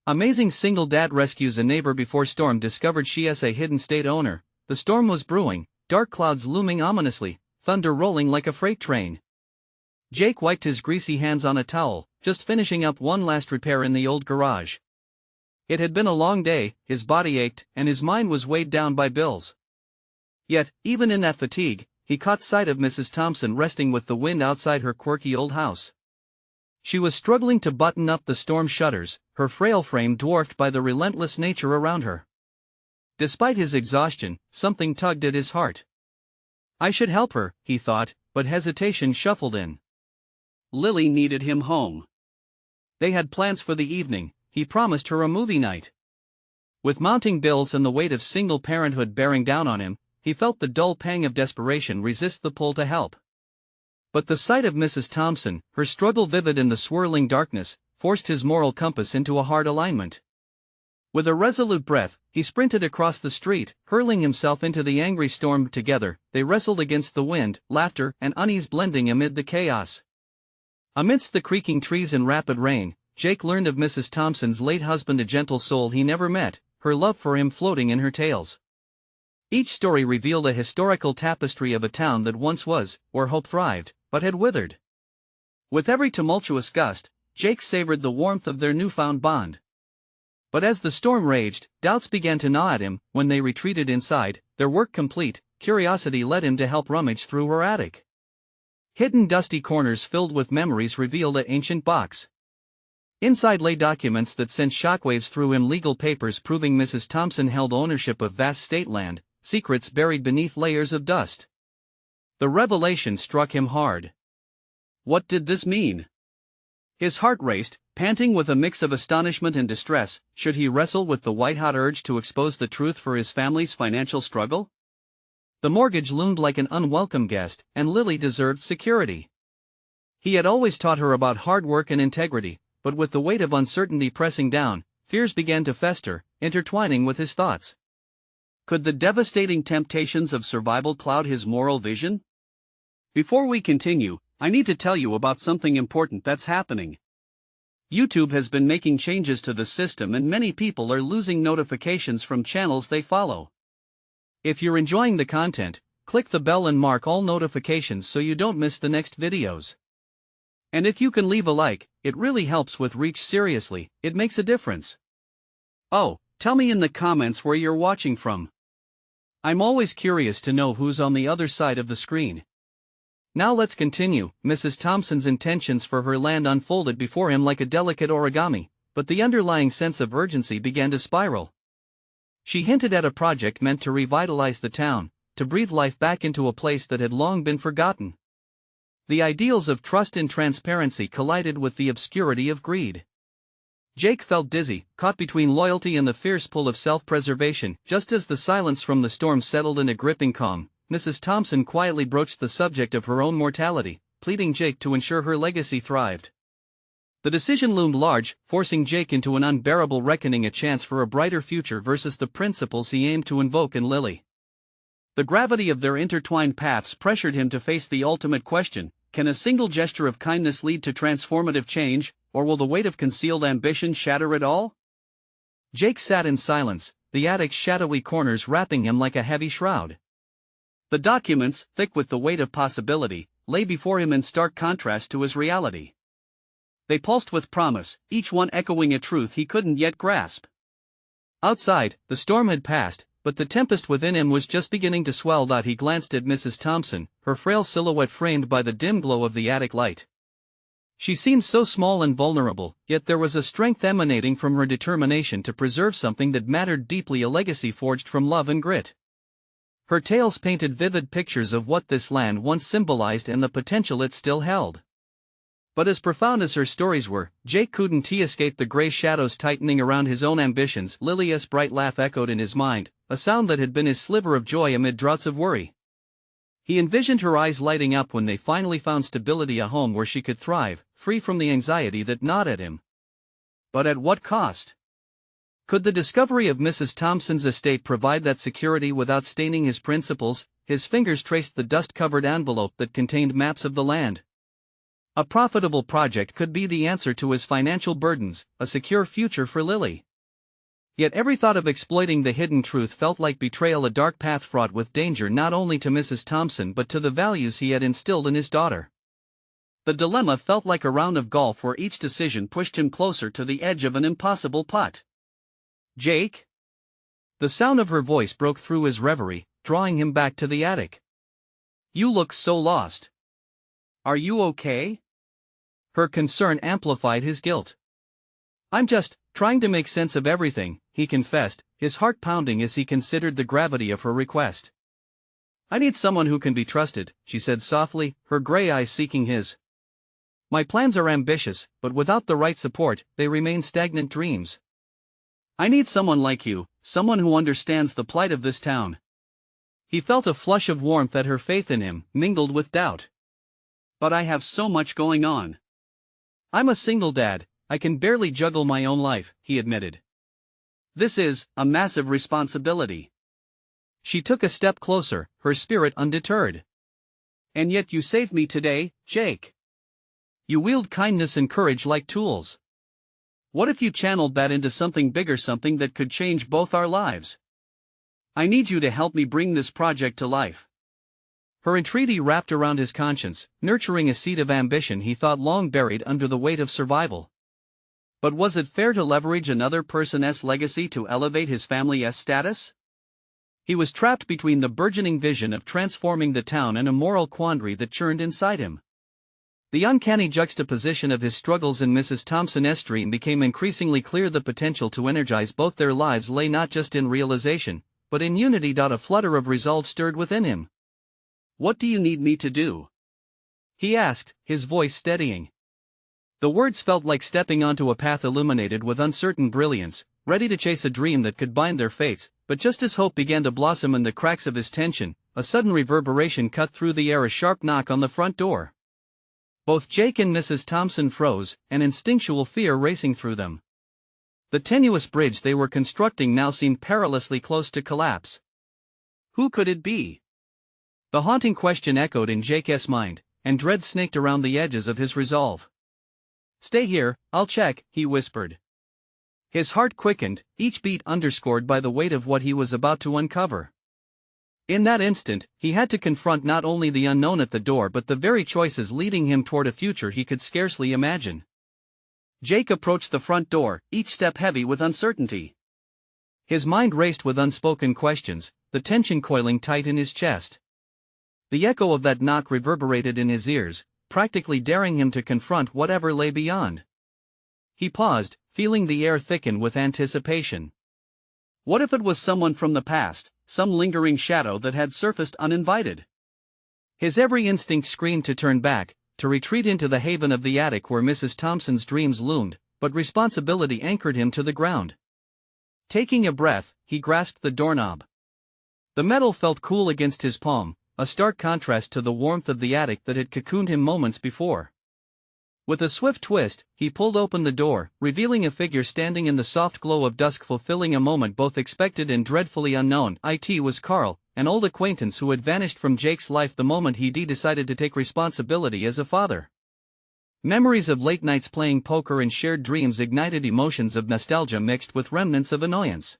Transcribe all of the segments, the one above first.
Amazing single dad rescues a neighbor before storm discovered she is a hidden state owner. The storm was brewing, dark clouds looming ominously, thunder rolling like a freight train. Jake wiped his greasy hands on a towel, just finishing up one last repair in the old garage. It had been a long day, his body ached, and his mind was weighed down by bills. Yet, even in that fatigue, he caught sight of Mrs. Thompson resting with the wind outside her quirky old house. She was struggling to button up the storm shutters, her frail frame dwarfed by the relentless nature around her. Despite his exhaustion, something tugged at his heart. I should help her, he thought, but hesitation shuffled in. Lily needed him home. They had plans for the evening. He promised her a movie night. With mounting bills and the weight of single parenthood bearing down on him, he felt the dull pang of desperation resist the pull to help. But the sight of Mrs. Thompson, her struggle vivid in the swirling darkness, forced his moral compass into a hard alignment. With a resolute breath, he sprinted across the street, hurling himself into the angry storm. Together, they wrestled against the wind, laughter and unease blending amid the chaos. Amidst the creaking trees and rapid rain, Jake learned of Mrs. Thompson's late husband, a gentle soul he never met, her love for him floating in her tales. Each story revealed a historical tapestry of a town that once was, where hope thrived, but had withered. With every tumultuous gust, Jake savored the warmth of their newfound bond. But as the storm raged, doubts began to gnaw at him. When they retreated inside, their work complete, curiosity led him to help rummage through her attic. Hidden dusty corners filled with memories revealed an ancient box. Inside lay documents that sent shockwaves through him, legal papers proving Mrs. Thompson held ownership of vast state land, secrets buried beneath layers of dust. The revelation struck him hard. What did this mean? His heart raced, panting with a mix of astonishment and distress. Should he wrestle with the white-hot urge to expose the truth for his family's financial struggle? The mortgage loomed like an unwelcome guest, and Lily deserved security. He had always taught her about hard work and integrity, but with the weight of uncertainty pressing down, fears began to fester, intertwining with his thoughts. Could the devastating temptations of survival cloud his moral vision? Before we continue, I need to tell you about something important that's happening. YouTube has been making changes to the system and many people are losing notifications from channels they follow. If you're enjoying the content, click the bell and mark all notifications so you don't miss the next videos. And if you can leave a like, it really helps with reach. Seriously, it makes a difference. Oh, tell me in the comments where you're watching from. I'm always curious to know who's on the other side of the screen. Now let's continue. Mrs. Thompson's intentions for her land unfolded before him like a delicate origami, but the underlying sense of urgency began to spiral. She hinted at a project meant to revitalize the town, to breathe life back into a place that had long been forgotten. The ideals of trust and transparency collided with the obscurity of greed. Jake felt dizzy, caught between loyalty and the fierce pull of self-preservation. Just as the silence from the storm settled in a gripping calm, Mrs. Thompson quietly broached the subject of her own mortality, pleading Jake to ensure her legacy thrived. The decision loomed large, forcing Jake into an unbearable reckoning, a chance for a brighter future versus the principles he aimed to invoke in Lily. The gravity of their intertwined paths pressured him to face the ultimate question: can a single gesture of kindness lead to transformative change, or will the weight of concealed ambition shatter it all? Jake sat in silence, the attic's shadowy corners wrapping him like a heavy shroud. The documents, thick with the weight of possibility, lay before him in stark contrast to his reality. They pulsed with promise, each one echoing a truth he couldn't yet grasp. Outside, the storm had passed, but the tempest within him was just beginning to swell. He glanced at Mrs. Thompson, her frail silhouette framed by the dim glow of the attic light. She seemed so small and vulnerable, yet there was a strength emanating from her determination to preserve something that mattered deeply, a legacy forged from love and grit. Her tales painted vivid pictures of what this land once symbolized and the potential it still held. But as profound as her stories were, Jake couldn't escape the gray shadows tightening around his own ambitions. Lily's bright laugh echoed in his mind, a sound that had been his sliver of joy amid droughts of worry. He envisioned her eyes lighting up when they finally found stability, a home where she could thrive, free from the anxiety that gnawed at him. But at what cost? Could the discovery of Mrs. Thompson's estate provide that security without staining his principles? His fingers traced the dust-covered envelope that contained maps of the land. A profitable project could be the answer to his financial burdens, a secure future for Lily. Yet every thought of exploiting the hidden truth felt like betrayal, a dark path fraught with danger not only to Mrs. Thompson but to the values he had instilled in his daughter. The dilemma felt like a round of golf where each decision pushed him closer to the edge of an impossible putt. "Jake?" The sound of her voice broke through his reverie, drawing him back to the attic. "You look so lost. Are you okay?" Her concern amplified his guilt. "I'm just trying to make sense of everything," he confessed, his heart pounding as he considered the gravity of her request. "I need someone who can be trusted," she said softly, her gray eyes seeking his. "My plans are ambitious, but without the right support, they remain stagnant dreams. I need someone like you, someone who understands the plight of this town." He felt a flush of warmth at her faith in him, mingled with doubt. "But I have so much going on. I'm a single dad, I can barely juggle my own life," he admitted. "This is a massive responsibility." She took a step closer, her spirit undeterred. "And yet you saved me today, Jake. You wield kindness and courage like tools. What if you channeled that into something bigger, something that could change both our lives? I need you to help me bring this project to life." Her entreaty wrapped around his conscience, nurturing a seed of ambition he thought long buried under the weight of survival. But was it fair to leverage another person's legacy to elevate his family's status? He was trapped between the burgeoning vision of transforming the town and a moral quandary that churned inside him. The uncanny juxtaposition of his struggles and Mrs. Thompson's dream became increasingly clear. The potential to energize both their lives lay not just in realization, but in unity. A flutter of resolve stirred within him. "What do you need me to do?" he asked, his voice steadying. The words felt like stepping onto a path illuminated with uncertain brilliance, ready to chase a dream that could bind their fates. But just as hope began to blossom in the cracks of his tension, a sudden reverberation cut through the air, a sharp knock on the front door. Both Jake and Mrs. Thompson froze, an instinctual fear racing through them. The tenuous bridge they were constructing now seemed perilously close to collapse. Who could it be? The haunting question echoed in Jake's mind, and dread snaked around the edges of his resolve. "Stay here, I'll check," he whispered. His heart quickened, each beat underscored by the weight of what he was about to uncover. In that instant, he had to confront not only the unknown at the door but the very choices leading him toward a future he could scarcely imagine. Jake approached the front door, each step heavy with uncertainty. His mind raced with unspoken questions, the tension coiling tight in his chest. The echo of that knock reverberated in his ears, practically daring him to confront whatever lay beyond. He paused, feeling the air thicken with anticipation. What if it was someone from the past, some lingering shadow that had surfaced uninvited? His every instinct screamed to turn back, to retreat into the haven of the attic where Mrs. Thompson's dreams loomed, but responsibility anchored him to the ground. Taking a breath, he grasped the doorknob. The metal felt cool against his palm, a stark contrast to the warmth of the attic that had cocooned him moments before. With a swift twist, he pulled open the door, revealing a figure standing in the soft glow of dusk, fulfilling a moment both expected and dreadfully unknown. It was Carl, an old acquaintance who had vanished from Jake's life the moment he decided to take responsibility as a father. Memories of late nights playing poker and shared dreams ignited emotions of nostalgia mixed with remnants of annoyance.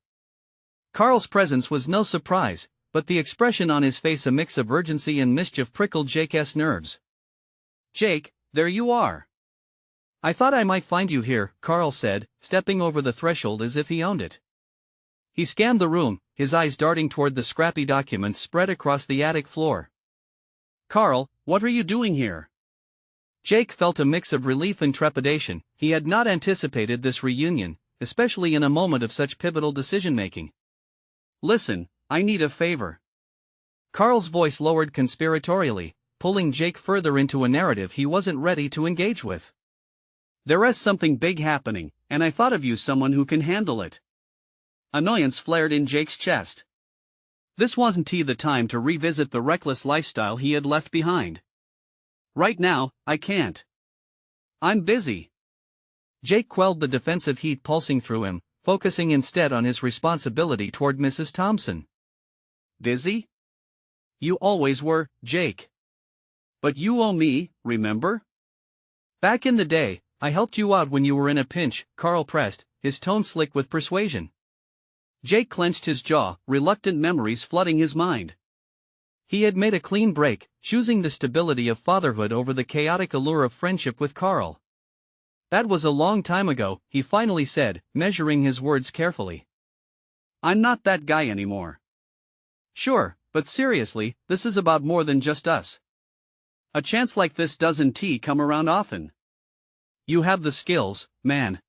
Carl's presence was no surprise, but the expression on his face, a mix of urgency and mischief, prickled Jake's nerves. "Jake, there you are. I thought I might find you here," Carl said, stepping over the threshold as if he owned it. He scanned the room, his eyes darting toward the scrappy documents spread across the attic floor. "Carl, what are you doing here?" Jake felt a mix of relief and trepidation. He had not anticipated this reunion, especially in a moment of such pivotal decision-making. "Listen, I need a favor." Carl's voice lowered conspiratorially, pulling Jake further into a narrative he wasn't ready to engage with. "There is something big happening, and I thought of you, someone who can handle it." Annoyance flared in Jake's chest. This wasn't the time to revisit the reckless lifestyle he had left behind. "Right now, I can't. I'm busy." Jake quelled the defensive heat pulsing through him, focusing instead on his responsibility toward Mrs. Thompson. "Busy? You always were, Jake. But you owe me, remember? Back in the day, I helped you out when you were in a pinch, Carl pressed, his tone slick with persuasion. Jake clenched his jaw, reluctant memories flooding his mind. He had made a clean break, choosing the stability of fatherhood over the chaotic allure of friendship with Carl. That was a long time ago, he finally said, measuring his words carefully. I'm not that guy anymore. Sure, but seriously, this is about more than just us. A chance like this doesn't come around often. You have the skills, man.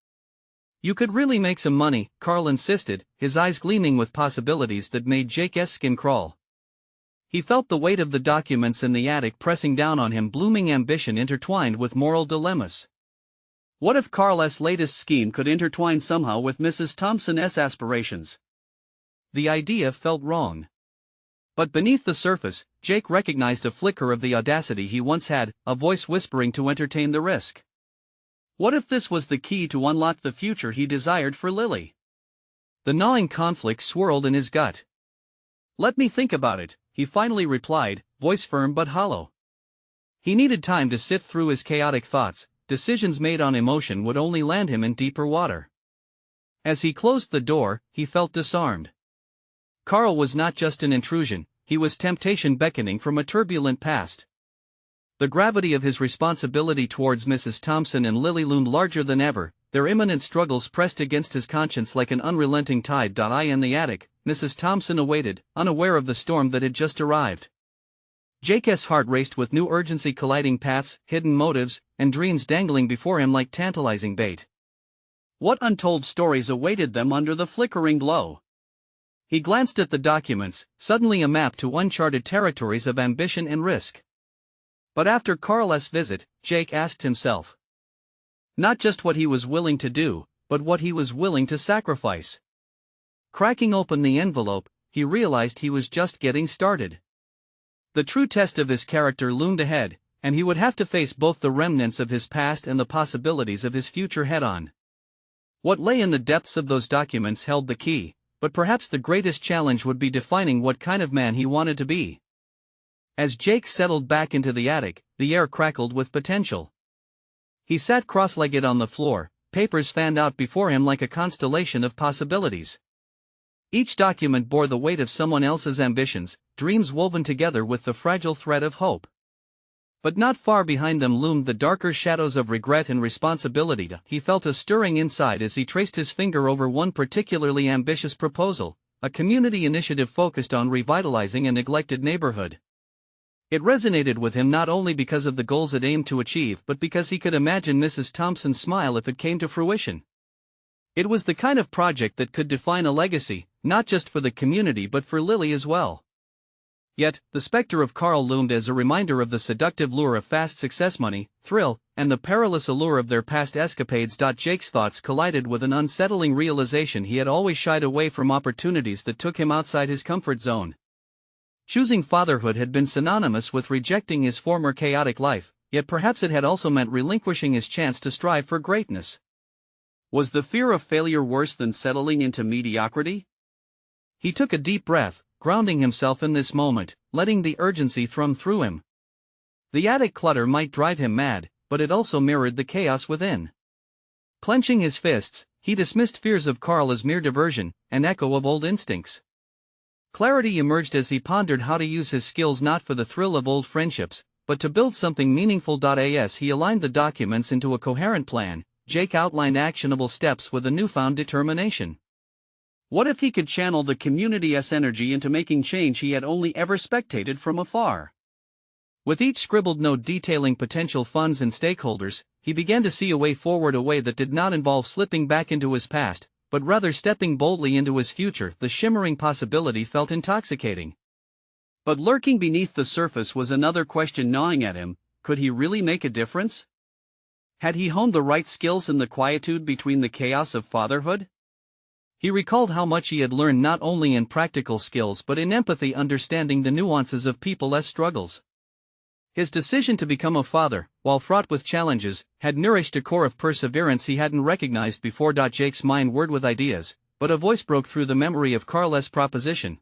You could really make some money, Carl insisted, his eyes gleaming with possibilities that made Jake's skin crawl. He felt the weight of the documents in the attic pressing down on him, blooming ambition intertwined with moral dilemmas. What if Carl's latest scheme could intertwine somehow with Mrs. Thompson's aspirations? The idea felt wrong. But beneath the surface, Jake recognized a flicker of the audacity he once had, a voice whispering to entertain the risk. What if this was the key to unlock the future he desired for Lily? The gnawing conflict swirled in his gut. Let me think about it, he finally replied, voice firm but hollow. He needed time to sift through his chaotic thoughts. Decisions made on emotion would only land him in deeper water. As he closed the door, he felt disarmed. Carl was not just an intrusion, he was temptation beckoning from a turbulent past. The gravity of his responsibility towards Mrs. Thompson and Lily loomed larger than ever, their imminent struggles pressed against his conscience like an unrelenting tide. In the attic, Mrs. Thompson awaited, unaware of the storm that had just arrived. Jake's heart raced with new urgency, colliding paths, hidden motives, and dreams dangling before him like tantalizing bait. What untold stories awaited them under the flickering glow? He glanced at the documents, suddenly a map to uncharted territories of ambition and risk. But after Carl's visit, Jake asked himself. Not just what he was willing to do, but what he was willing to sacrifice. Cracking open the envelope, he realized he was just getting started. The true test of his character loomed ahead, and he would have to face both the remnants of his past and the possibilities of his future head-on. What lay in the depths of those documents held the key, but perhaps the greatest challenge would be defining what kind of man he wanted to be. As Jake settled back into the attic, the air crackled with potential. He sat cross-legged on the floor, papers fanned out before him like a constellation of possibilities. Each document bore the weight of someone else's ambitions, dreams woven together with the fragile thread of hope. But not far behind them loomed the darker shadows of regret and responsibility. He felt a stirring inside as he traced his finger over one particularly ambitious proposal, a community initiative focused on revitalizing a neglected neighborhood. It resonated with him not only because of the goals it aimed to achieve but because he could imagine Mrs. Thompson's smile if it came to fruition. It was the kind of project that could define a legacy, not just for the community but for Lily as well. Yet, the specter of Carl loomed as a reminder of the seductive lure of fast success, money, thrill, and the perilous allure of their past escapades. Jake's thoughts collided with an unsettling realization: he had always shied away from opportunities that took him outside his comfort zone. Choosing fatherhood had been synonymous with rejecting his former chaotic life, yet perhaps it had also meant relinquishing his chance to strive for greatness. Was the fear of failure worse than settling into mediocrity? He took a deep breath, grounding himself in this moment, letting the urgency thrum through him. The attic clutter might drive him mad, but it also mirrored the chaos within. Clenching his fists, he dismissed fears of Carl as mere diversion, an echo of old instincts. Clarity emerged as he pondered how to use his skills not for the thrill of old friendships, but to build something meaningful. As he aligned the documents into a coherent plan, Jake outlined actionable steps with a newfound determination. What if he could channel the community's energy into making change he had only ever spectated from afar? With each scribbled note detailing potential funds and stakeholders, he began to see a way forward, a way that did not involve slipping back into his past, but rather stepping boldly into his future. The shimmering possibility felt intoxicating. But lurking beneath the surface was another question gnawing at him: could he really make a difference? Had he honed the right skills in the quietude between the chaos of fatherhood? He recalled how much he had learned not only in practical skills but in empathy, understanding the nuances of people's struggles. His decision to become a father, while fraught with challenges, had nourished a core of perseverance he hadn't recognized before. Jake's mind whirred with ideas, but a voice broke through the memory of Carl's proposition.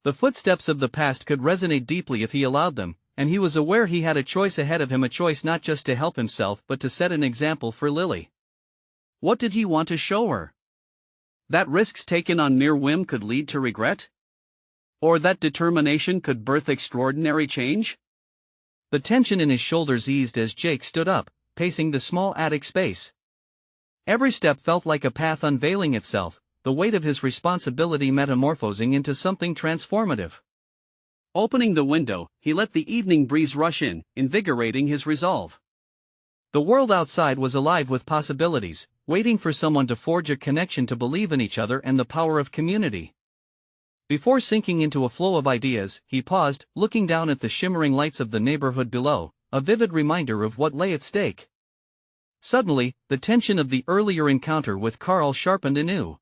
The footsteps of the past could resonate deeply if he allowed them, and he was aware he had a choice ahead of him, a choice not just to help himself but to set an example for Lily. What did he want to show her? That risks taken on mere whim could lead to regret? Or that determination could birth extraordinary change? The tension in his shoulders eased as Jake stood up, pacing the small attic space. Every step felt like a path unveiling itself, the weight of his responsibility metamorphosing into something transformative. Opening the window, he let the evening breeze rush in, invigorating his resolve. The world outside was alive with possibilities, waiting for someone to forge a connection, to believe in each other and the power of community. Before sinking into a flow of ideas, he paused, looking down at the shimmering lights of the neighborhood below, a vivid reminder of what lay at stake. Suddenly, the tension of the earlier encounter with Carl sharpened anew.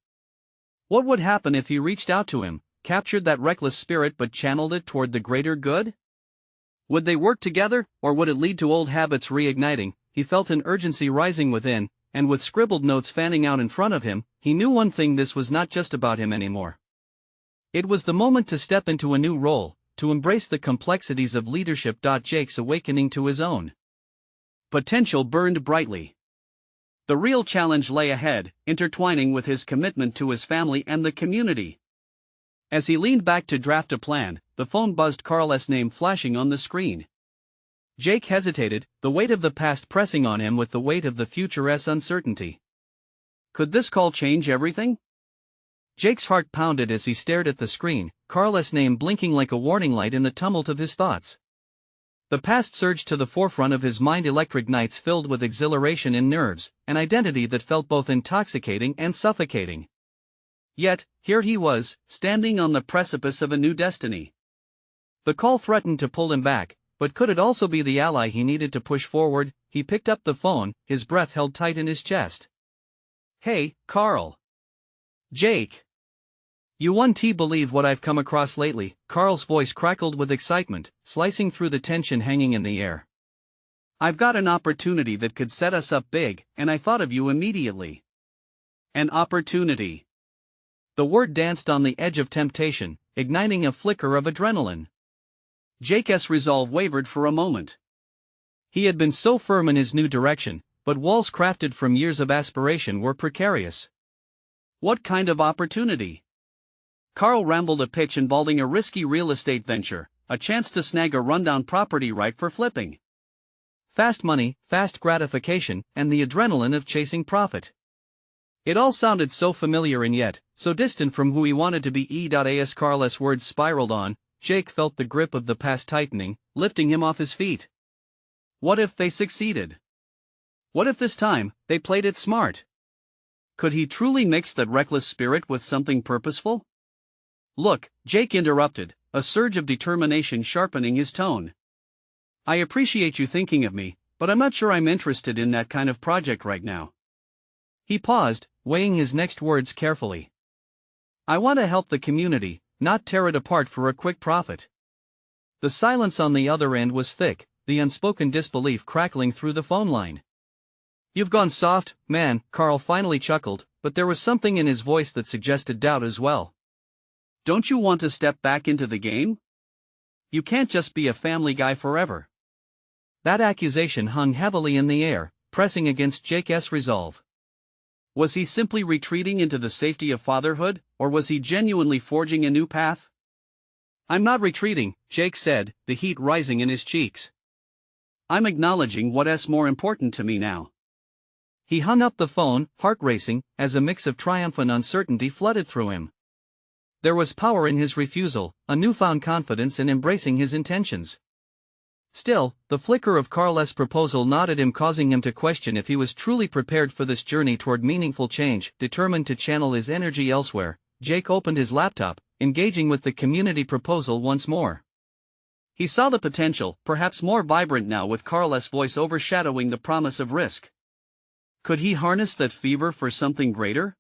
What would happen if he reached out to him, captured that reckless spirit but channeled it toward the greater good? Would they work together, or would it lead to old habits reigniting? He felt an urgency rising within, and with scribbled notes fanning out in front of him, he knew one thing: this was not just about him anymore. It was the moment to step into a new role, to embrace the complexities of leadership. Jake's awakening to his own potential burned brightly. The real challenge lay ahead, intertwining with his commitment to his family and the community. As he leaned back to draft a plan, the phone buzzed, Carl's name flashing on the screen. Jake hesitated, the weight of the past pressing on him with the weight of the future's uncertainty. Could this call change everything? Jake's heart pounded as he stared at the screen, Carl's name blinking like a warning light in the tumult of his thoughts. The past surged to the forefront of his mind, electric nights filled with exhilaration and nerves, an identity that felt both intoxicating and suffocating. Yet, here he was, standing on the precipice of a new destiny. The call threatened to pull him back, but could it also be the ally he needed to push forward? He picked up the phone, his breath held tight in his chest. "Hey, Carl." "Jake. You won't believe what I've come across lately." Carl's voice crackled with excitement, slicing through the tension hanging in the air. "I've got an opportunity that could set us up big, and I thought of you immediately." An opportunity. The word danced on the edge of temptation, igniting a flicker of adrenaline. Jake's resolve wavered for a moment. He had been so firm in his new direction, but walls crafted from years of aspiration were precarious. What kind of opportunity? Carl rambled, a pitch involving a risky real estate venture, a chance to snag a rundown property ripe for flipping. Fast money, fast gratification, and the adrenaline of chasing profit. It all sounded so familiar and yet, so distant from who he wanted to be. As Carl's words spiraled on, Jake felt the grip of the past tightening, lifting him off his feet. What if they succeeded? What if this time, they played it smart? Could he truly mix that reckless spirit with something purposeful? "Look," Jake interrupted, a surge of determination sharpening his tone. "I appreciate you thinking of me, but I'm not sure I'm interested in that kind of project right now." He paused, weighing his next words carefully. "I want to help the community, not tear it apart for a quick profit." The silence on the other end was thick, the unspoken disbelief crackling through the phone line. "You've gone soft, man," Carl finally chuckled, but there was something in his voice that suggested doubt as well. "Don't you want to step back into the game? You can't just be a family guy forever." That accusation hung heavily in the air, pressing against Jake's resolve. Was he simply retreating into the safety of fatherhood, or was he genuinely forging a new path? "I'm not retreating," Jake said, the heat rising in his cheeks. "I'm acknowledging what's more important to me now." He hung up the phone, heart racing, as a mix of triumph and uncertainty flooded through him. There was power in his refusal, a newfound confidence in embracing his intentions. Still, the flicker of Carl's proposal gnawed at him, causing him to question if he was truly prepared for this journey toward meaningful change. Determined to channel his energy elsewhere, Jake opened his laptop, engaging with the community proposal once more. He saw the potential, perhaps more vibrant now with Carl's voice overshadowing the promise of risk. Could he harness that fever for something greater?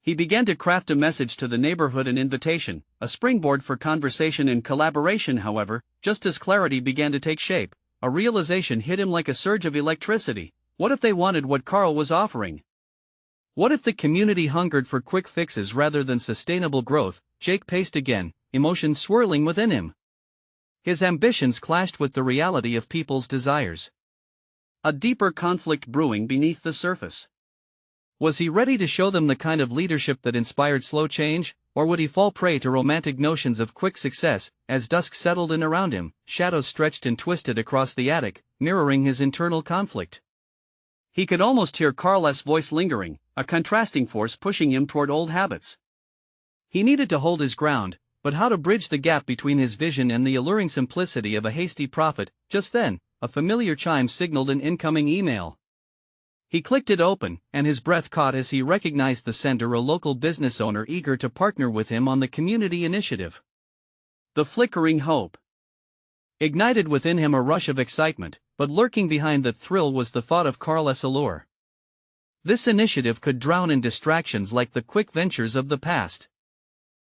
He began to craft a message to the neighborhood, an invitation, a springboard for conversation and collaboration. However, just as clarity began to take shape, a realization hit him like a surge of electricity. What if they wanted what Carl was offering? What if the community hungered for quick fixes rather than sustainable growth? Jake paced again, emotions swirling within him. His ambitions clashed with the reality of people's desires. A deeper conflict brewing beneath the surface. Was he ready to show them the kind of leadership that inspired slow change, or would he fall prey to romantic notions of quick success? As dusk settled in around him, shadows stretched and twisted across the attic, mirroring his internal conflict. He could almost hear Carl's voice lingering, a contrasting force pushing him toward old habits. He needed to hold his ground, but how to bridge the gap between his vision and the alluring simplicity of a hasty prophet? Just then, a familiar chime signaled an incoming email. He clicked it open, and his breath caught as he recognized the sender, a local business owner eager to partner with him on the community initiative. The flickering hope ignited within him a rush of excitement, but lurking behind that thrill was the thought of Carl's allure. This initiative could drown in distractions like the quick ventures of the past.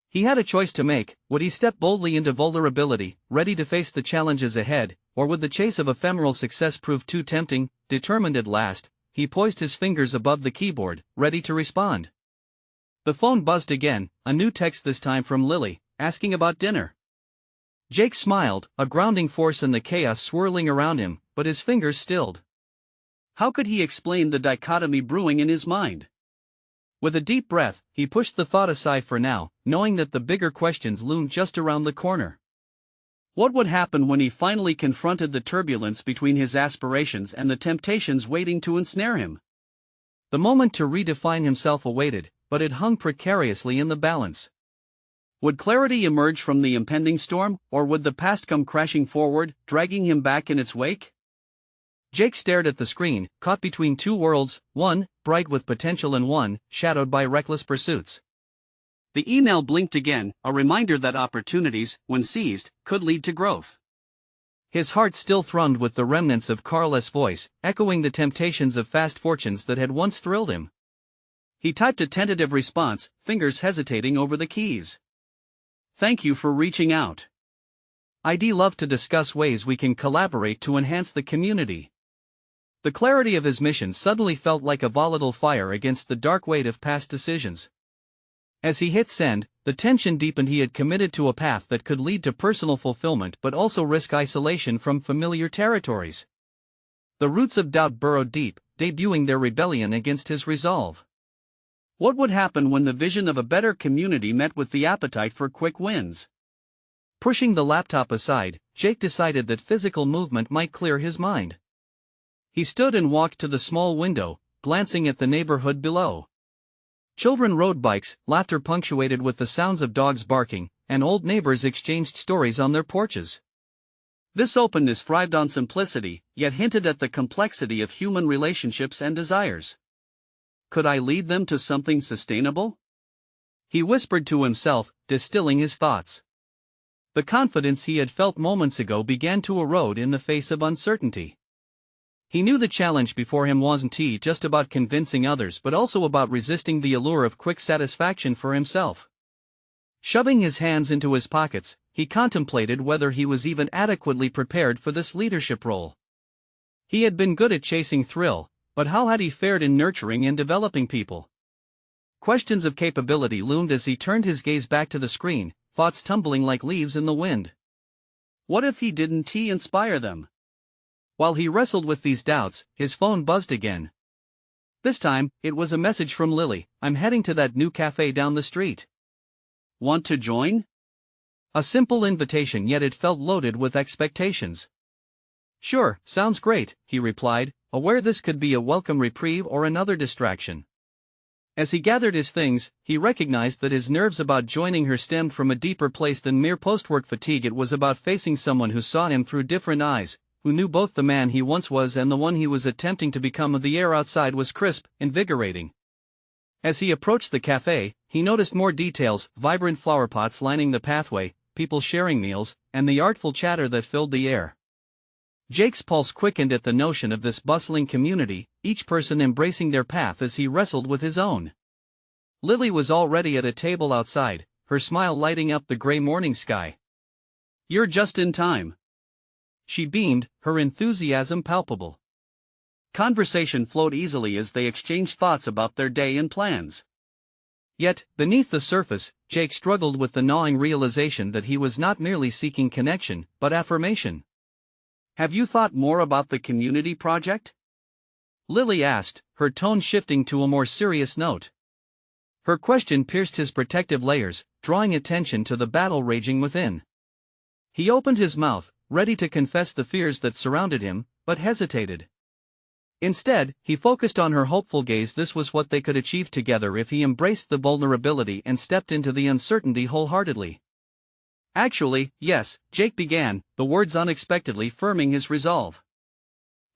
He had a choice to make: would he step boldly into vulnerability, ready to face the challenges ahead, or would the chase of ephemeral success prove too tempting? Determined at last, he poised his fingers above the keyboard, ready to respond. The phone buzzed again, a new text this time from Lily, asking about dinner. Jake smiled, a grounding force in the chaos swirling around him, but his fingers stilled. How could he explain the dichotomy brewing in his mind? With a deep breath, he pushed the thought aside for now, knowing that the bigger questions loomed just around the corner. What would happen when he finally confronted the turbulence between his aspirations and the temptations waiting to ensnare him? The moment to redefine himself awaited, but it hung precariously in the balance. Would clarity emerge from the impending storm, or would the past come crashing forward, dragging him back in its wake? Jake stared at the screen, caught between two worlds, one bright with potential and one shadowed by reckless pursuits. The email blinked again, a reminder that opportunities, when seized, could lead to growth. His heart still thrummed with the remnants of Carl's voice, echoing the temptations of fast fortunes that had once thrilled him. He typed a tentative response, fingers hesitating over the keys. Thank you for reaching out. I'd love to discuss ways we can collaborate to enhance the community. The clarity of his mission suddenly felt like a volatile fire against the dark weight of past decisions. As he hit send, the tension deepened. He had committed to a path that could lead to personal fulfillment but also risk isolation from familiar territories. The roots of doubt burrowed deep, debuting their rebellion against his resolve. What would happen when the vision of a better community met with the appetite for quick wins? Pushing the laptop aside, Jake decided that physical movement might clear his mind. He stood and walked to the small window, glancing at the neighborhood below. Children rode bikes, laughter punctuated with the sounds of dogs barking, and old neighbors exchanged stories on their porches. This openness thrived on simplicity, yet hinted at the complexity of human relationships and desires. Could I lead them to something sustainable? He whispered to himself, distilling his thoughts. The confidence he had felt moments ago began to erode in the face of uncertainty. He knew the challenge before him wasn't just about convincing others but also about resisting the allure of quick satisfaction for himself. Shoving his hands into his pockets, he contemplated whether he was even adequately prepared for this leadership role. He had been good at chasing thrill, but how had he fared in nurturing and developing people? Questions of capability loomed as he turned his gaze back to the screen, thoughts tumbling like leaves in the wind. What if he didn't inspire them? While he wrestled with these doubts, his phone buzzed again. This time, it was a message from Lily. I'm heading to that new cafe down the street. Want to join? A simple invitation, yet it felt loaded with expectations. Sure, sounds great, he replied, aware this could be a welcome reprieve or another distraction. As he gathered his things, he recognized that his nerves about joining her stemmed from a deeper place than mere post-work fatigue. It was about facing someone who saw him through different eyes, who knew both the man he once was and the one he was attempting to become. The air outside was crisp, invigorating. As he approached the cafe, he noticed more details: vibrant flowerpots lining the pathway, people sharing meals, and the artful chatter that filled the air. Jake's pulse quickened at the notion of this bustling community, each person embracing their path as he wrestled with his own. Lily was already at a table outside, her smile lighting up the gray morning sky. You're just in time. She beamed, her enthusiasm palpable. Conversation flowed easily as they exchanged thoughts about their day and plans. Yet, beneath the surface, Jake struggled with the gnawing realization that he was not merely seeking connection, but affirmation. Have you thought more about the community project? Lily asked, her tone shifting to a more serious note. Her question pierced his protective layers, drawing attention to the battle raging within. He opened his mouth, ready to confess the fears that surrounded him, but hesitated. Instead, he focused on her hopeful gaze. This was what they could achieve together if he embraced the vulnerability and stepped into the uncertainty wholeheartedly. Actually, yes, Jake began, the words unexpectedly firming his resolve.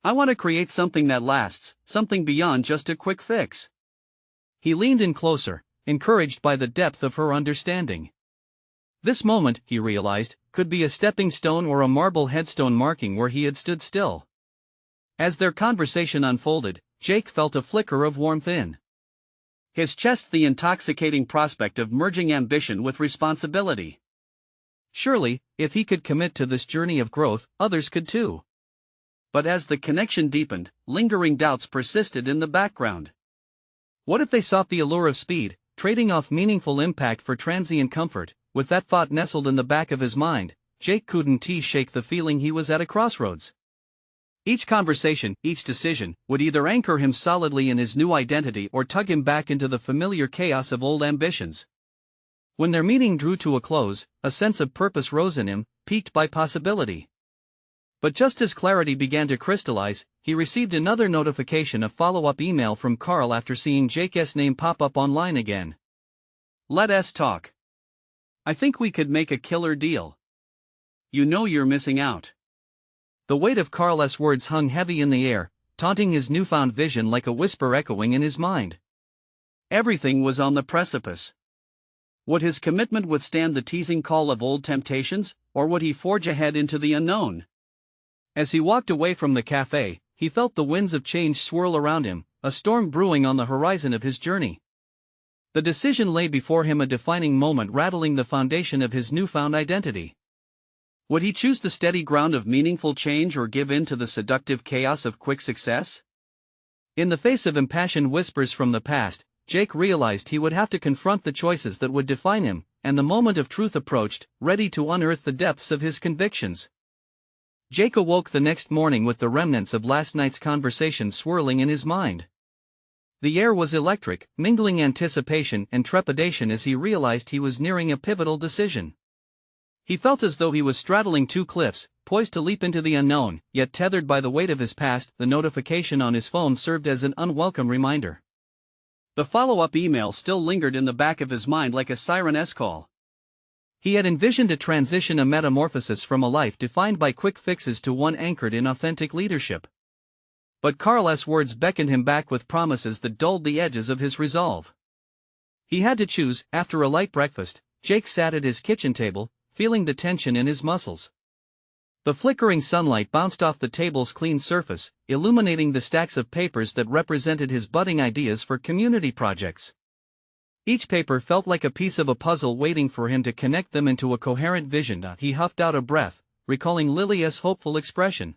I want to create something that lasts, something beyond just a quick fix. He leaned in closer, encouraged by the depth of her understanding. This moment, he realized, could be a stepping stone or a marble headstone marking where he had stood still. As their conversation unfolded, Jake felt a flicker of warmth in his chest, the intoxicating prospect of merging ambition with responsibility. Surely, if he could commit to this journey of growth, others could too. But as the connection deepened, lingering doubts persisted in the background. What if they sought the allure of speed, trading off meaningful impact for transient comfort? With that thought nestled in the back of his mind, Jake couldn't shake the feeling he was at a crossroads. Each conversation, each decision, would either anchor him solidly in his new identity or tug him back into the familiar chaos of old ambitions. When their meeting drew to a close, a sense of purpose rose in him, piqued by possibility. But just as clarity began to crystallize, he received another notification, a follow-up email from Carl after seeing Jake's name pop up online again. Let's talk. I think we could make a killer deal. You know you're missing out. The weight of Carl's words hung heavy in the air, taunting his newfound vision like a whisper echoing in his mind. Everything was on the precipice. Would his commitment withstand the teasing call of old temptations, or would he forge ahead into the unknown? As he walked away from the cafe, he felt the winds of change swirl around him, a storm brewing on the horizon of his journey. The decision lay before him, a defining moment rattling the foundation of his newfound identity. Would he choose the steady ground of meaningful change or give in to the seductive chaos of quick success? In the face of impassioned whispers from the past, Jake realized he would have to confront the choices that would define him, and the moment of truth approached, ready to unearth the depths of his convictions. Jake awoke the next morning with the remnants of last night's conversation swirling in his mind. The air was electric, mingling anticipation and trepidation as he realized he was nearing a pivotal decision. He felt as though he was straddling two cliffs, poised to leap into the unknown, yet tethered by the weight of his past. The notification on his phone served as an unwelcome reminder. The follow-up email still lingered in the back of his mind like a siren-esque call. He had envisioned a transition, a metamorphosis from a life defined by quick fixes to one anchored in authentic leadership. But Carl's words beckoned him back with promises that dulled the edges of his resolve. He had to choose. After a light breakfast, Jake sat at his kitchen table, feeling the tension in his muscles. The flickering sunlight bounced off the table's clean surface, illuminating the stacks of papers that represented his budding ideas for community projects. Each paper felt like a piece of a puzzle waiting for him to connect them into a coherent vision. He huffed out a breath, recalling Lily's hopeful expression.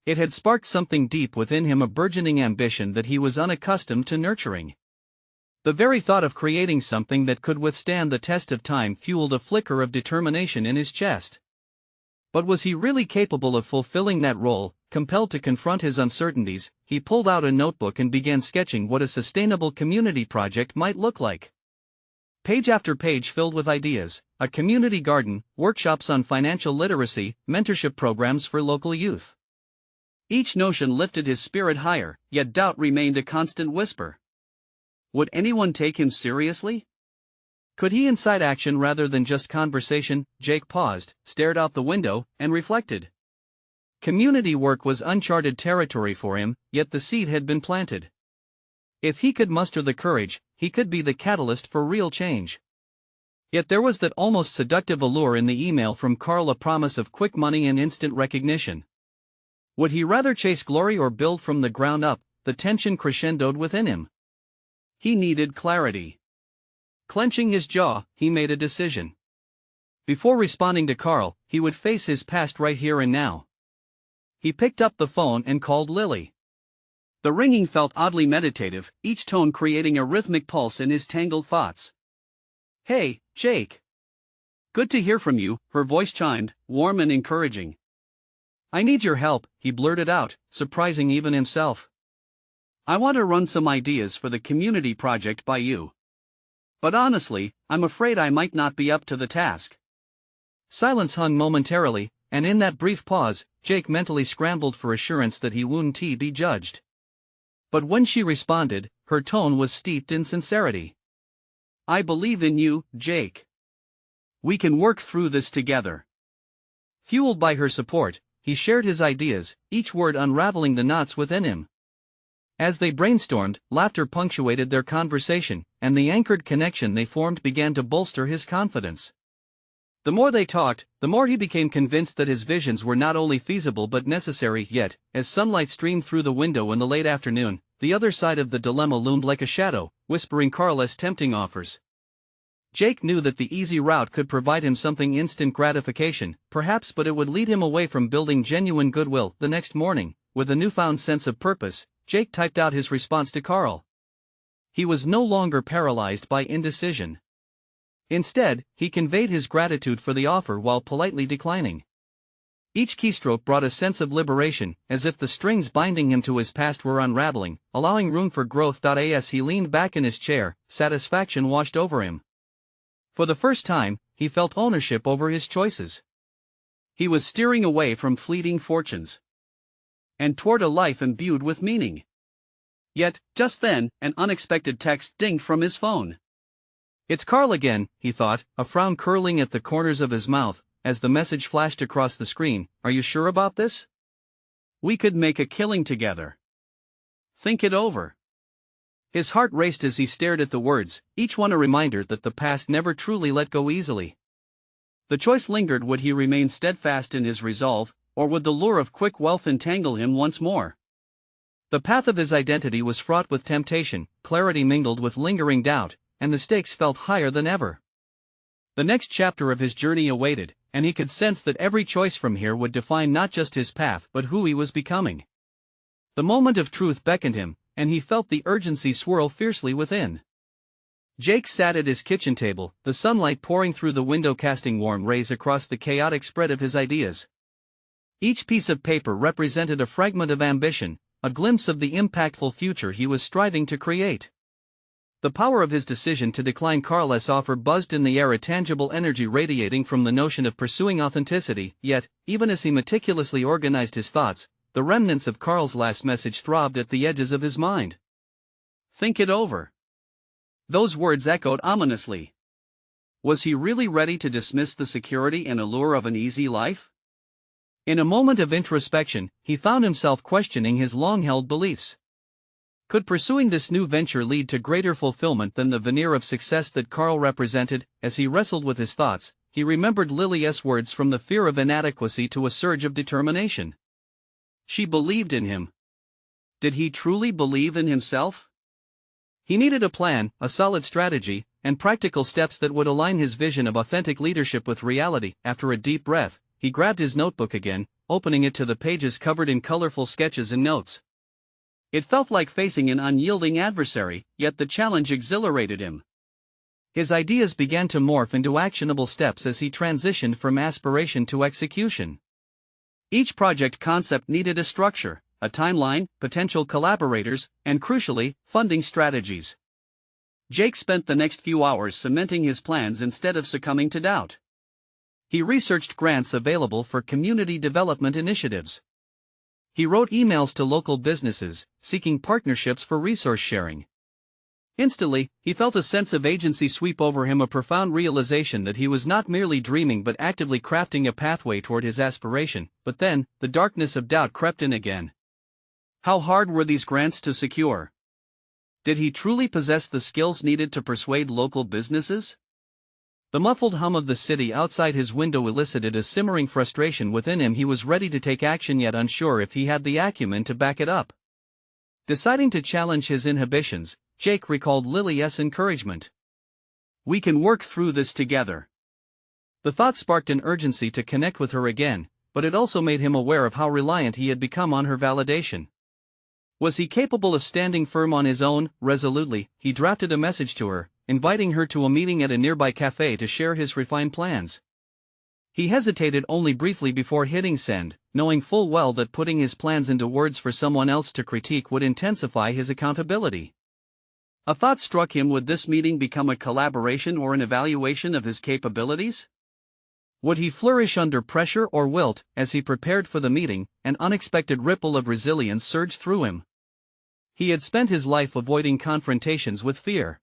It had sparked something deep within him, a burgeoning ambition that he was unaccustomed to nurturing. The very thought of creating something that could withstand the test of time fueled a flicker of determination in his chest. But was he really capable of fulfilling that role? Compelled to confront his uncertainties, he pulled out a notebook and began sketching what a sustainable community project might look like. Page after page filled with ideas: a community garden, workshops on financial literacy, mentorship programs for local youth. Each notion lifted his spirit higher, yet doubt remained a constant whisper. Would anyone take him seriously? Could he incite action rather than just conversation? Jake paused, stared out the window, and reflected. Community work was uncharted territory for him, yet the seed had been planted. If he could muster the courage, he could be the catalyst for real change. Yet there was that almost seductive allure in the email from Carl, a promise of quick money and instant recognition. Would he rather chase glory or build from the ground up? The tension crescendoed within him. He needed clarity. Clenching his jaw, he made a decision. Before responding to Carl, he would face his past right here and now. He picked up the phone and called Lily. The ringing felt oddly meditative, each tone creating a rhythmic pulse in his tangled thoughts. "Hey, Jake. Good to hear from you," her voice chimed, warm and encouraging. "I need your help," he blurted out, surprising even himself. "I want to run some ideas for the community project by you. But honestly, I'm afraid I might not be up to the task." Silence hung momentarily, and in that brief pause, Jake mentally scrambled for assurance that he wouldn't be judged. But when she responded, her tone was steeped in sincerity. "I believe in you, Jake. We can work through this together." Fueled by her support, he shared his ideas, each word unraveling the knots within him. As they brainstormed, laughter punctuated their conversation, and the anchored connection they formed began to bolster his confidence. The more they talked, the more he became convinced that his visions were not only feasible but necessary. Yet, as sunlight streamed through the window in the late afternoon, the other side of the dilemma loomed like a shadow, whispering Carl's tempting offers. Jake knew that the easy route could provide him something instant gratification, perhaps, but it would lead him away from building genuine goodwill. The next morning, with a newfound sense of purpose, Jake typed out his response to Carl. He was no longer paralyzed by indecision. Instead, he conveyed his gratitude for the offer while politely declining. Each keystroke brought a sense of liberation, as if the strings binding him to his past were unraveling, allowing room for growth. As he leaned back in his chair, satisfaction washed over him. For the first time, he felt ownership over his choices. He was steering away from fleeting fortunes and toward a life imbued with meaning. Yet, just then, an unexpected text dinged from his phone. "It's Carl again," he thought, a frown curling at the corners of his mouth, as the message flashed across the screen. "Are you sure about this? We could make a killing together. Think it over." His heart raced as he stared at the words, each one a reminder that the past never truly let go easily. The choice lingered: would he remain steadfast in his resolve, or would the lure of quick wealth entangle him once more? The path of his identity was fraught with temptation, clarity mingled with lingering doubt, and the stakes felt higher than ever. The next chapter of his journey awaited, and he could sense that every choice from here would define not just his path but who he was becoming. The moment of truth beckoned him, and he felt the urgency swirl fiercely within. Jake sat at his kitchen table, the sunlight pouring through the window casting warm rays across the chaotic spread of his ideas. Each piece of paper represented a fragment of ambition, a glimpse of the impactful future he was striving to create. The power of his decision to decline Carl's offer buzzed in the air, a tangible energy radiating from the notion of pursuing authenticity. Yet, even as he meticulously organized his thoughts, the remnants of Carl's last message throbbed at the edges of his mind. Think it over. Those words echoed ominously. Was he really ready to dismiss the security and allure of an easy life? In a moment of introspection, he found himself questioning his long-held beliefs. Could pursuing this new venture lead to greater fulfillment than the veneer of success that Carl represented? As he wrestled with his thoughts, he remembered Lily's words: from the fear of inadequacy to a surge of determination. She believed in him. Did he truly believe in himself? He needed a plan, a solid strategy, and practical steps that would align his vision of authentic leadership with reality. After a deep breath, he grabbed his notebook again, opening it to the pages covered in colorful sketches and notes. It felt like facing an unyielding adversary, yet the challenge exhilarated him. His ideas began to morph into actionable steps as he transitioned from aspiration to execution. Each project concept needed a structure, a timeline, potential collaborators, and crucially, funding strategies. Jake spent the next few hours cementing his plans instead of succumbing to doubt. He researched grants available for community development initiatives. He wrote emails to local businesses, seeking partnerships for resource sharing. Instantly, he felt a sense of agency sweep over him, a profound realization that he was not merely dreaming but actively crafting a pathway toward his aspiration. But then, the darkness of doubt crept in again. How hard were these grants to secure? Did he truly possess the skills needed to persuade local businesses? The muffled hum of the city outside his window elicited a simmering frustration within him. He was ready to take action, yet unsure if he had the acumen to back it up. Deciding to challenge his inhibitions, Jake recalled Lily's encouragement. "We can work through this together." The thought sparked an urgency to connect with her again, but it also made him aware of how reliant he had become on her validation. Was he capable of standing firm on his own? Resolutely, he drafted a message to her, inviting her to a meeting at a nearby cafe to share his refined plans. He hesitated only briefly before hitting send, knowing full well that putting his plans into words for someone else to critique would intensify his accountability. A thought struck him: would this meeting become a collaboration or an evaluation of his capabilities? Would he flourish under pressure or wilt? As he prepared for the meeting, an unexpected ripple of resilience surged through him. He had spent his life avoiding confrontations with fear.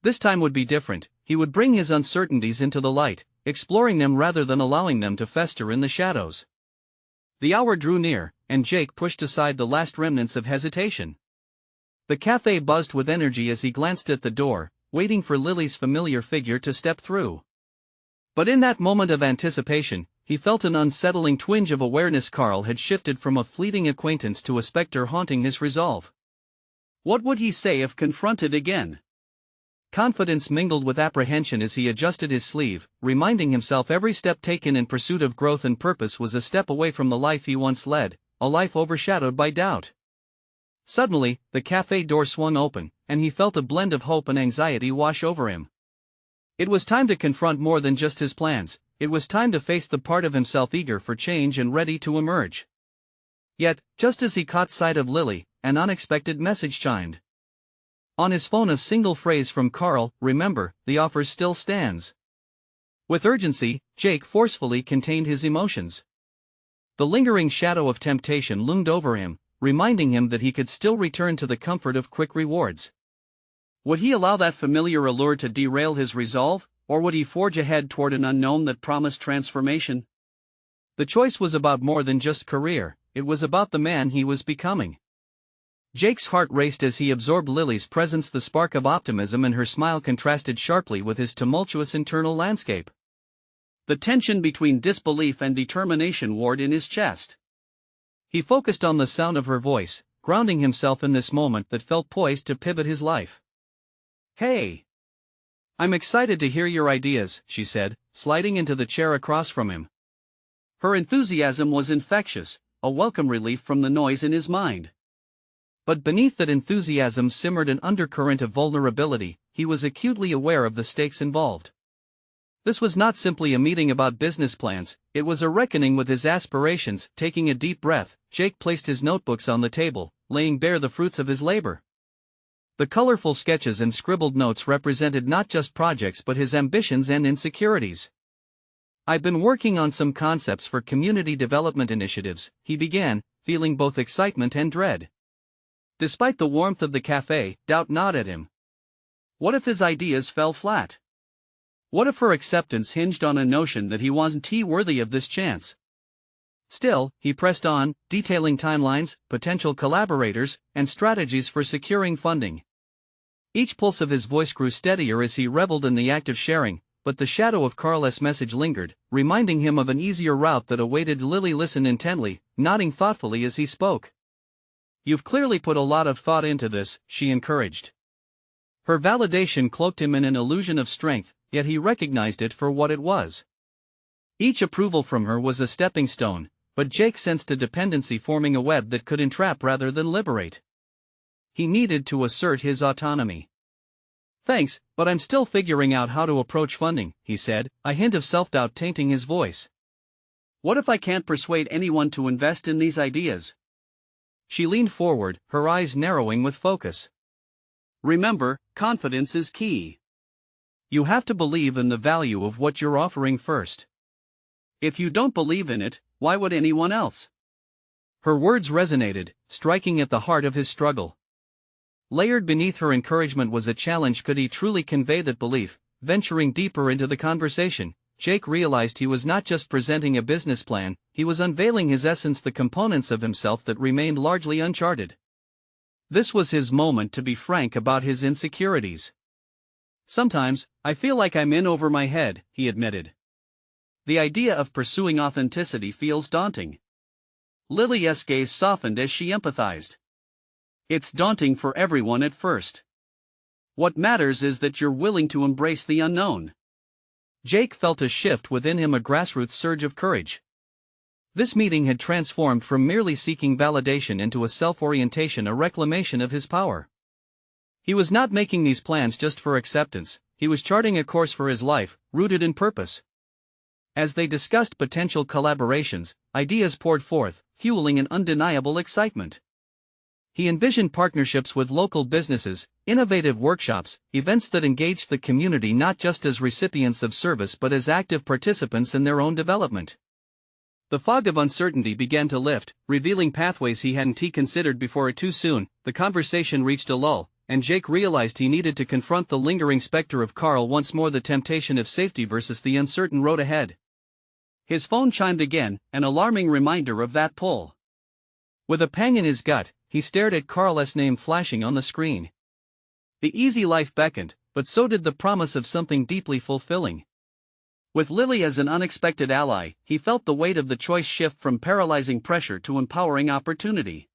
This time would be different. He would bring his uncertainties into the light, exploring them rather than allowing them to fester in the shadows. The hour drew near, and Jake pushed aside the last remnants of hesitation. The cafe buzzed with energy as he glanced at the door, waiting for Lily's familiar figure to step through. But in that moment of anticipation, he felt an unsettling twinge of awareness. Carl had shifted from a fleeting acquaintance to a specter haunting his resolve. What would he say if confronted again? Confidence mingled with apprehension as he adjusted his sleeve, reminding himself every step taken in pursuit of growth and purpose was a step away from the life he once led, a life overshadowed by doubt. Suddenly, the cafe door swung open, and he felt a blend of hope and anxiety wash over him. It was time to confront more than just his plans. It was time to face the part of himself eager for change and ready to emerge. Yet, just as he caught sight of Lily, an unexpected message chimed. On his phone, a single phrase from Carl: "Remember, the offer still stands." With urgency, Jake forcefully contained his emotions. The lingering shadow of temptation loomed over him, reminding him that he could still return to the comfort of quick rewards. Would he allow that familiar allure to derail his resolve, or would he forge ahead toward an unknown that promised transformation? The choice was about more than just career, it was about the man he was becoming. Jake's heart raced as he absorbed Lily's presence. The spark of optimism in her smile contrasted sharply with his tumultuous internal landscape. The tension between disbelief and determination warred in his chest. He focused on the sound of her voice, grounding himself in this moment that felt poised to pivot his life. "Hey! I'm excited to hear your ideas," she said, sliding into the chair across from him. Her enthusiasm was infectious, a welcome relief from the noise in his mind. But beneath that enthusiasm simmered an undercurrent of vulnerability. He was acutely aware of the stakes involved. This was not simply a meeting about business plans, it was a reckoning with his aspirations. Taking a deep breath, Jake placed his notebooks on the table, laying bare the fruits of his labor. The colorful sketches and scribbled notes represented not just projects but his ambitions and insecurities. "I've been working on some concepts for community development initiatives," he began, feeling both excitement and dread. Despite the warmth of the cafe, doubt gnawed at him. What if his ideas fell flat? What if her acceptance hinged on a notion that he wasn't worthy of this chance? Still, he pressed on, detailing timelines, potential collaborators, and strategies for securing funding. Each pulse of his voice grew steadier as he reveled in the act of sharing, but the shadow of Carl's message lingered, reminding him of an easier route that awaited. Lily listened intently, nodding thoughtfully as he spoke. "You've clearly put a lot of thought into this," she encouraged. Her validation cloaked him in an illusion of strength, yet he recognized it for what it was. Each approval from her was a stepping stone, but Jake sensed a dependency forming, a web that could entrap rather than liberate. He needed to assert his autonomy. "Thanks, but I'm still figuring out how to approach funding," he said, a hint of self-doubt tainting his voice. "What if I can't persuade anyone to invest in these ideas?" She leaned forward, her eyes narrowing with focus. "Remember, confidence is key. You have to believe in the value of what you're offering first. If you don't believe in it, why would anyone else?" Her words resonated, striking at the heart of his struggle. Layered beneath her encouragement was a challenge. Could he truly convey that belief? Venturing deeper into the conversation, Jake realized he was not just presenting a business plan, he was unveiling his essence, the components of himself that remained largely uncharted. This was his moment to be frank about his insecurities. "Sometimes, I feel like I'm in over my head," he admitted. "The idea of pursuing authenticity feels daunting." Lily's gaze softened as she empathized. "It's daunting for everyone at first. What matters is that you're willing to embrace the unknown." Jake felt a shift within him, a grassroots surge of courage. This meeting had transformed from merely seeking validation into a self-orientation, a reclamation of his power. He was not making these plans just for acceptance, he was charting a course for his life, rooted in purpose. As they discussed potential collaborations, ideas poured forth, fueling an undeniable excitement. He envisioned partnerships with local businesses, innovative workshops, events that engaged the community not just as recipients of service but as active participants in their own development. The fog of uncertainty began to lift, revealing pathways he hadn't considered before. Too soon, the conversation reached a lull, and Jake realized he needed to confront the lingering specter of Carl once more, the temptation of safety versus the uncertain road ahead. His phone chimed again, an alarming reminder of that pull. With a pang in his gut, he stared at Carl's name flashing on the screen. The easy life beckoned, but so did the promise of something deeply fulfilling. With Lily as an unexpected ally, he felt the weight of the choice shift from paralyzing pressure to empowering opportunity.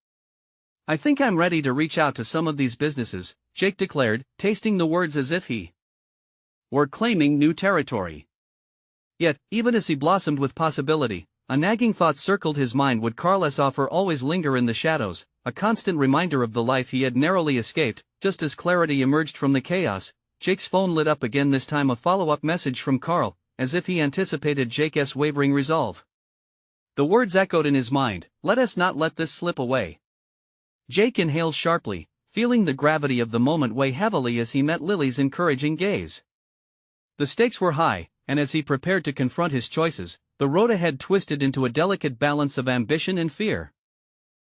"I think I'm ready to reach out to some of these businesses," Jake declared, tasting the words as if he were claiming new territory. Yet, even as he blossomed with possibility, a nagging thought circled his mind. Would Carl's offer always linger in the shadows, a constant reminder of the life he had narrowly escaped? Just as clarity emerged from the chaos, Jake's phone lit up again, this time a follow-up message from Carl, as if he anticipated Jake's wavering resolve. The words echoed in his mind, "Let us not let this slip away." Jake inhaled sharply, feeling the gravity of the moment weigh heavily as he met Lily's encouraging gaze. The stakes were high, and as he prepared to confront his choices, the road ahead twisted into a delicate balance of ambition and fear.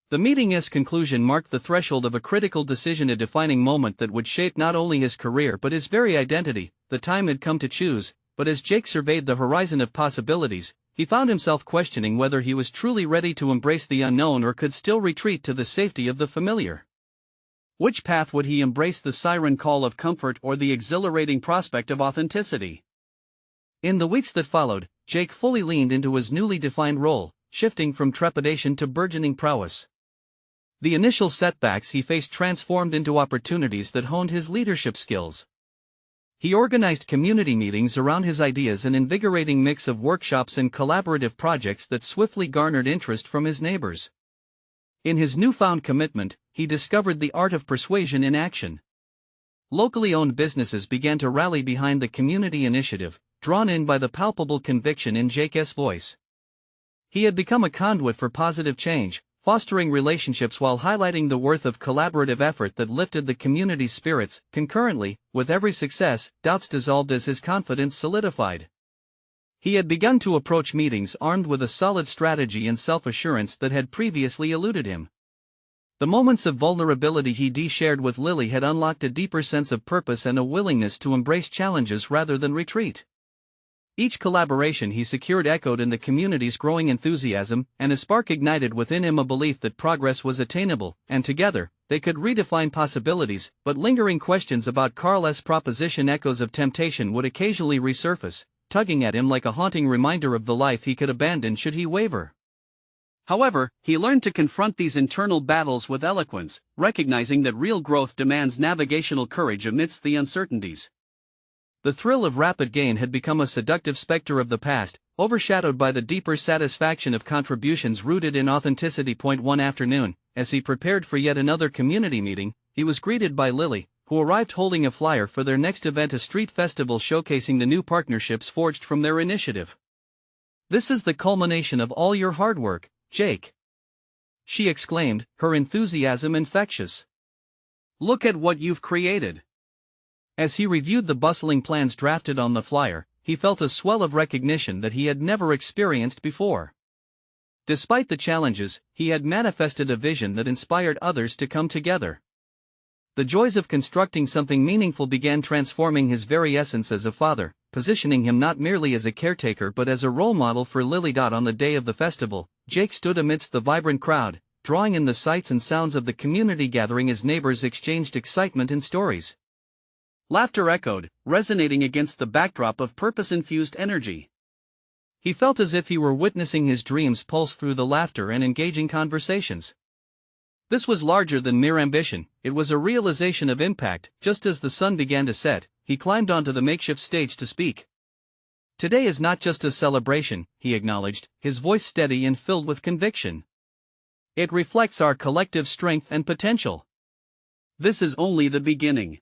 The meeting's conclusion marked the threshold of a critical decision, a defining moment that would shape not only his career but his very identity. The time had come to choose, but as Jake surveyed the horizon of possibilities, he found himself questioning whether he was truly ready to embrace the unknown or could still retreat to the safety of the familiar. Which path would he embrace, the siren call of comfort or the exhilarating prospect of authenticity? In the weeks that followed, Jake fully leaned into his newly defined role, shifting from trepidation to burgeoning prowess. The initial setbacks he faced transformed into opportunities that honed his leadership skills. He organized community meetings around his ideas, an invigorating mix of workshops and collaborative projects that swiftly garnered interest from his neighbors. In his newfound commitment, he discovered the art of persuasion in action. Locally owned businesses began to rally behind the community initiative, drawn in by the palpable conviction in Jake's voice. He had become a conduit for positive change, fostering relationships while highlighting the worth of collaborative effort that lifted the community's spirits. Concurrently, with every success, doubts dissolved as his confidence solidified. He had begun to approach meetings armed with a solid strategy and self-assurance that had previously eluded him. The moments of vulnerability he shared with Lily had unlocked a deeper sense of purpose and a willingness to embrace challenges rather than retreat. Each collaboration he secured echoed in the community's growing enthusiasm, and a spark ignited within him a belief that progress was attainable, and together, they could redefine possibilities. But lingering questions about Carl's proposition, echoes of temptation, would occasionally resurface, tugging at him like a haunting reminder of the life he could abandon should he waver. However, he learned to confront these internal battles with eloquence, recognizing that real growth demands navigational courage amidst the uncertainties. The thrill of rapid gain had become a seductive specter of the past, overshadowed by the deeper satisfaction of contributions rooted in authenticity. One afternoon, as he prepared for yet another community meeting, he was greeted by Lily, who arrived holding a flyer for their next event, a street festival showcasing the new partnerships forged from their initiative. "This is the culmination of all your hard work, Jake," she exclaimed, her enthusiasm infectious. "Look at what you've created." As he reviewed the bustling plans drafted on the flyer, he felt a swell of recognition that he had never experienced before. Despite the challenges, he had manifested a vision that inspired others to come together. The joys of constructing something meaningful began transforming his very essence as a father, positioning him not merely as a caretaker but as a role model for Lily. On the day of the festival, Jake stood amidst the vibrant crowd, drawing in the sights and sounds of the community gathering as neighbors exchanged excitement and stories. Laughter echoed, resonating against the backdrop of purpose-infused energy. He felt as if he were witnessing his dreams pulse through the laughter and engaging conversations. This was larger than mere ambition, it was a realization of impact. Just as the sun began to set, he climbed onto the makeshift stage to speak. "Today is not just a celebration," he acknowledged, his voice steady and filled with conviction. "It reflects our collective strength and potential. This is only the beginning.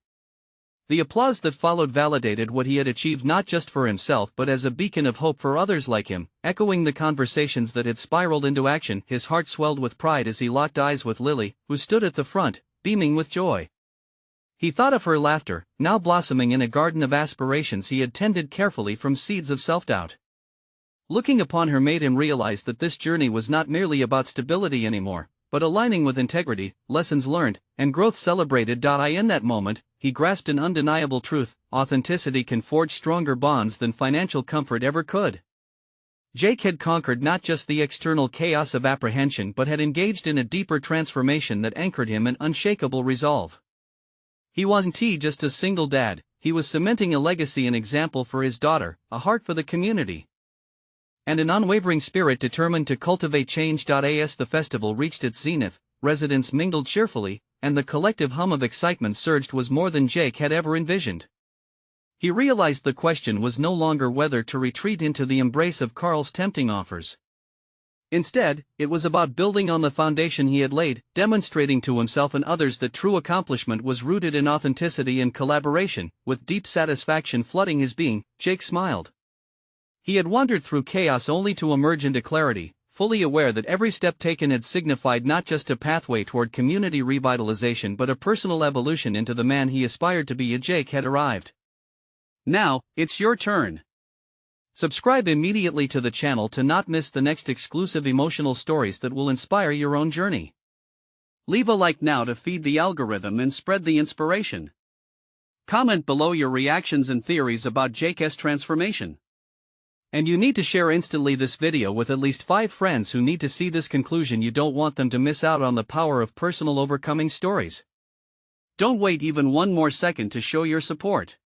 The applause that followed validated what he had achieved not just for himself but as a beacon of hope for others like him, echoing the conversations that had spiraled into action. His heart swelled with pride as he locked eyes with Lily, who stood at the front, beaming with joy. He thought of her laughter, now blossoming in a garden of aspirations he had tended carefully from seeds of self-doubt. Looking upon her made him realize that this journey was not merely about stability anymore, but aligning with integrity, lessons learned, and growth celebrated. In that moment, he grasped an undeniable truth: authenticity can forge stronger bonds than financial comfort ever could. Jake had conquered not just the external chaos of apprehension but had engaged in a deeper transformation that anchored him in unshakable resolve. He wasn't just a single dad, he was cementing a legacy, an example for his daughter, a heart for the community, and an unwavering spirit determined to cultivate change. As the festival reached its zenith, residents mingled cheerfully, and the collective hum of excitement surged was more than Jake had ever envisioned. He realized the question was no longer whether to retreat into the embrace of Carl's tempting offers. Instead, it was about building on the foundation he had laid, demonstrating to himself and others that true accomplishment was rooted in authenticity and collaboration. With deep satisfaction flooding his being, Jake smiled. He had wandered through chaos only to emerge into clarity, fully aware that every step taken had signified not just a pathway toward community revitalization but a personal evolution into the man he aspired to be. Jake had arrived. Now, it's your turn. Subscribe immediately to the channel to not miss the next exclusive emotional stories that will inspire your own journey. Leave a like now to feed the algorithm and spread the inspiration. Comment below your reactions and theories about Jake's transformation. And you need to share instantly this video with at least 5 friends who need to see this conclusion. You don't want them to miss out on the power of personal overcoming stories. Don't wait even one more second to show your support.